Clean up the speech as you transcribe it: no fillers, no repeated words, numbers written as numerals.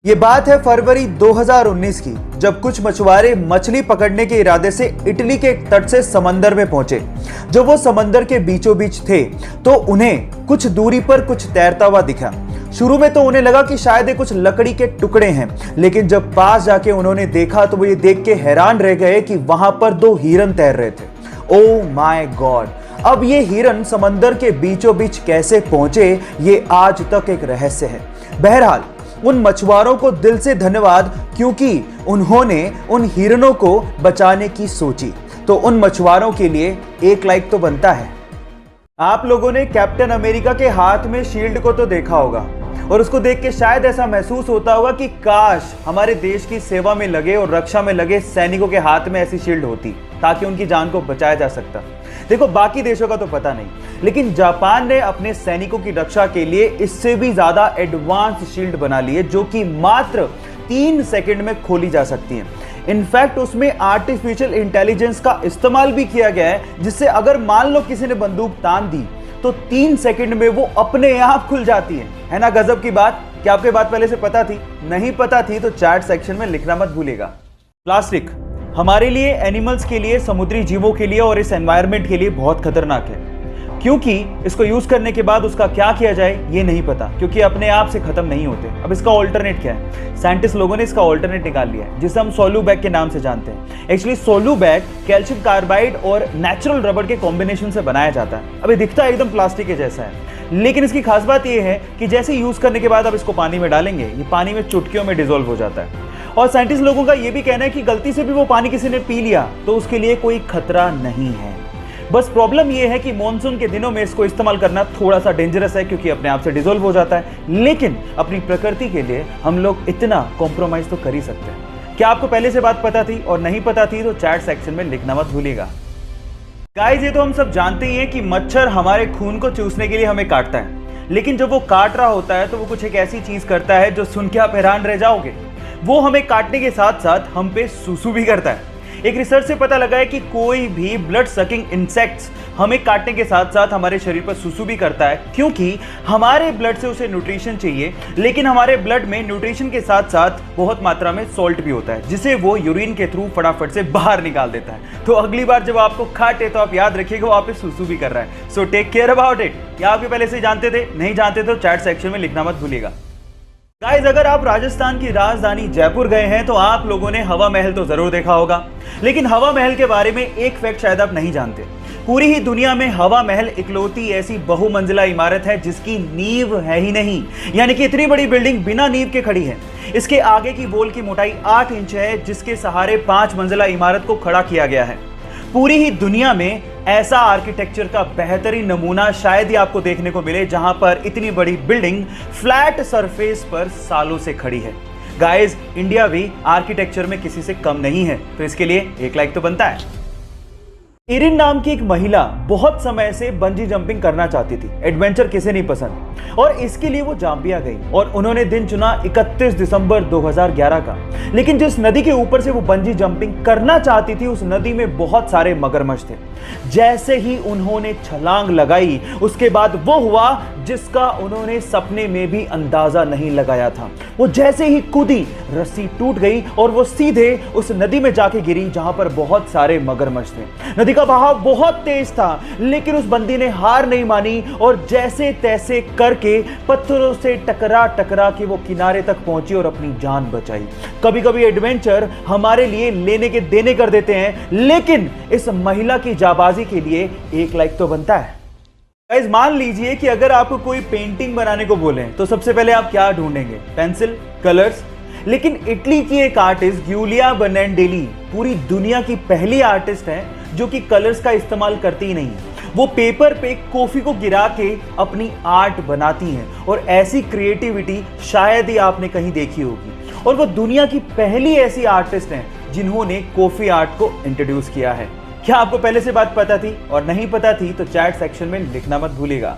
ये बात है फरवरी 2019 की, जब कुछ मछुआरे मछली पकड़ने के इरादे से इटली के तट से समंदर में पहुंचे। जब वो समंदर के बीचों बीच थे तो उन्हें कुछ दूरी पर कुछ तैरता हुआ दिखा। शुरू में तो उन्हें लगा कि शायद ये कुछ लकड़ी के टुकड़े हैं, लेकिन जब पास जाके उन्होंने देखा तो वो ये देख के हैरान रह गए कि वहां पर दो हिरन तैर रहे थे। Oh my God! अब ये हिरन समंदर के बीचों बीच कैसे पहुंचे, ये आज तक एक रहस्य है। बहरहाल उन मछुआरों को दिल से धन्यवाद, क्योंकि उन्होंने उन हिरणों को बचाने की सोची। तो उन मछुआरों के लिए एक लाइक तो बनता है। आप लोगों ने कैप्टन अमेरिका के हाथ में शील्ड को तो देखा होगा और उसको देख के शायद ऐसा महसूस होता होगा कि काश हमारे देश की सेवा में लगे और रक्षा में लगे सैनिकों के हाथ में ऐसी शील्ड होती ताकि उनकी जान को बचाया जा सकता। देखो, बाकी देशों का तो पता नहीं, लेकिन जापान ने अपने सैनिकों की रक्षा के लिए इससे भी ज्यादा एडवांस शील्ड बना ली है, जो कि मात्र 3 सेकंड में खोली जा सकती है। इनफैक्ट उसमें आर्टिफिशियल इंटेलिजेंस का इस्तेमाल भी किया गया है, जिससे अगर मान लो किसी ने बंदूक तान दी तो 3 सेकंड में वो अपने आप खुल जाती है ना? गजब की बात। क्या आपको बात पहले से पता थी? नहीं पता थी तो चैट सेक्शन में लिखना मत भूलिएगा। प्लास्टिक हमारे लिए, एनिमल्स के लिए, समुद्री जीवों के लिए और इस एनवायरनमेंट के लिए बहुत खतरनाक है, क्योंकि इसको यूज करने के बाद उसका क्या किया जाए ये नहीं पता, क्योंकि अपने आप से खत्म नहीं होते। अब इसका ऑल्टरनेट क्या है? साइंटिस्ट लोगों ने इसका ऑल्टरनेट निकाल लिया है, जिसे हम सोलू बैग के नाम से जानते हैं। एक्चुअली सोलू बैग कैल्शियम कार्बाइड और नेचुरल रबड़ के कॉम्बिनेशन से बनाया जाता है। अब ये दिखता एकदम प्लास्टिक के जैसा है, लेकिन इसकी खास बात यह है कि जैसे यूज करने के बाद आप इसको पानी में डालेंगे, ये पानी में चुटकियों में डिसॉल्व हो जाता है। और साइंटिस्ट लोगों का यह भी कहना है कि गलती से भी वो पानी किसी ने पी लिया तो उसके लिए कोई खतरा नहीं है। बस प्रॉब्लम यह है कि मॉनसून के दिनों में इसको इस्तेमाल करना थोड़ा सा डेंजरस है, क्योंकि अपने आप से डिसॉल्व हो जाता है। लेकिन अपनी प्रकृति के लिए हम लोग इतना कॉम्प्रोमाइज तो कर ही सकते हैं। क्या आपको पहले से बात पता थी? और नहीं पता थी तो चैट सेक्शन में लिखना मत भूलिएगा। गाइस, ये तो हम सब जानते ही हैं कि मच्छर हमारे खून को चूसने के लिए हमें काटता है, लेकिन जब वो काट रहा होता है तो वो कुछ एक ऐसी चीज करता है जो सुन के आप हैरान रह जाओगे। वो हमें काटने के साथ साथ हम पे सूसू भी करता है। एक रिसर्च से पता लगा है कि कोई भी ब्लड सकिंग इंसेक्ट्स हमें काटने के साथ साथ हमारे शरीर पर सूसू भी करता है, क्योंकि हमारे ब्लड से उसे न्यूट्रिशन चाहिए, लेकिन हमारे ब्लड में न्यूट्रिशन के साथ साथ बहुत मात्रा में सॉल्ट भी होता है, जिसे वो यूरिन के थ्रू फटाफट से बाहर निकाल देता है। तो अगली बार जब आपको काटे तो आप याद रखिएगा वो आप पे सूसू भी कर रहा है। So take care about it. क्या आप पहले से जानते थे? नहीं जानते तो चैट सेक्शन में लिखना मत भूलिएगा। गाइस, अगर आप राजस्थान की राजधानी जयपुर गए हैं तो आप लोगों ने हवा महल तो जरूर देखा होगा, लेकिन हवा महल के बारे में एक फैक्ट शायद आप नहीं जानते। पूरी ही दुनिया में हवा महल इकलौती ऐसी बहुमंजिला इमारत है जिसकी नींव है ही नहीं, यानी कि इतनी बड़ी बिल्डिंग बिना नींव के खड़ी है। इसके आगे की वॉल की मोटाई 8 इंच है, जिसके सहारे 5 मंजिला इमारत को खड़ा किया गया है। पूरी ही दुनिया में ऐसा आर्किटेक्चर का बेहतरीन नमूना शायद ही आपको देखने को मिले, जहां पर इतनी बड़ी बिल्डिंग फ्लैट सरफेस पर सालों से खड़ी है। गाइस, इंडिया भी आर्किटेक्चर में किसी से कम नहीं है, तो इसके लिए एक लाइक तो बनता है। इरिन नाम की एक महिला बहुत समय से बंजी जंपिंग करना चाहती थी। एडवेंचर किसे नहीं पसंद, और इसके लिए वो जाम्बिया गई और उन्होंने दिन चुना 31 दिसंबर 2011 का। लेकिन जिस नदी के ऊपर से वो बंजी जंपिंग करना चाहती थी, उस नदी में बहुत सारे मगरमच्छ थे। जैसे ही उन्होंने छलांग लगाई, उसके बाद वो हुआ जिसका उन्होंने सपने में भी अंदाजा नहीं लगाया था। वो जैसे ही कूदी, रस्सी टूट गई और वो सीधे उस नदी में जाके गिरी जहां पर बहुत सारे मगरमच्छ थे। नदी का बहाव बहुत तेज था, लेकिन उस बंदी ने हार नहीं मानी और जैसे तैसे करके पत्थरों से टकरा टकरा के वो किनारे तक पहुंची और अपनी जान बचाई। कभी कभी एडवेंचर हमारे लिए लेने के देने कर देते हैं, लेकिन इस महिला की जाबाजी के लिए एक लाइक तो बनता है। गाइस, मान लीजिए कि अगर आपको कोई पेंटिंग बनाने को बोले तो सबसे पहले आप क्या ढूंढेंगे? Pencil, colours. लेकिन इटली की एक आर्टिस्ट गिउलिया बनाडेली पूरी दुनिया की पहली आर्टिस्ट है जो कि कलर्स का इस्तेमाल करती ही नहीं है। वो पेपर पे कॉफी को गिरा के अपनी आर्ट बनाती हैं, और ऐसी क्रिएटिविटी शायद ही आपने कहीं देखी होगी। और वो दुनिया की पहली ऐसी आर्टिस्ट हैं जिन्होंने कॉफी आर्ट को इंट्रोड्यूस किया है। क्या आपको पहले से बात पता थी? और नहीं पता थी तो चैट सेक्शन में लिखना मत भूलिएगा।